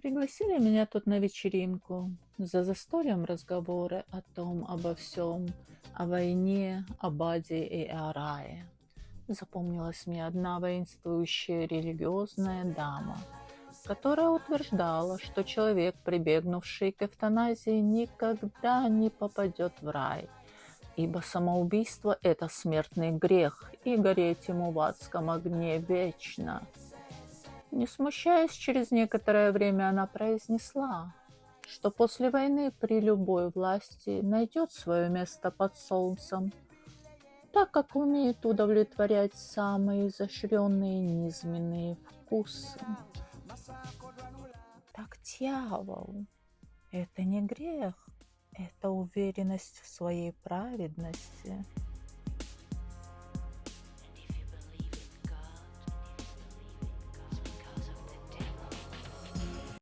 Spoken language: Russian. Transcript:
Пригласили меня тут на вечеринку. За застольем разговоры о том, обо всем, о войне, об аде и о рае. Запомнилась мне одна воинствующая религиозная дама, которая утверждала, что человек, прибегнувший к эвтаназии, никогда не попадет в рай, ибо самоубийство – это смертный грех, и гореть ему в адском огне вечно. Не смущаясь, через некоторое время она произнесла, что после войны при любой власти найдет свое место под солнцем, так как умеет удовлетворять самые изощренные низменные вкусы. Так дьявол, это не грех, это уверенность в своей праведности.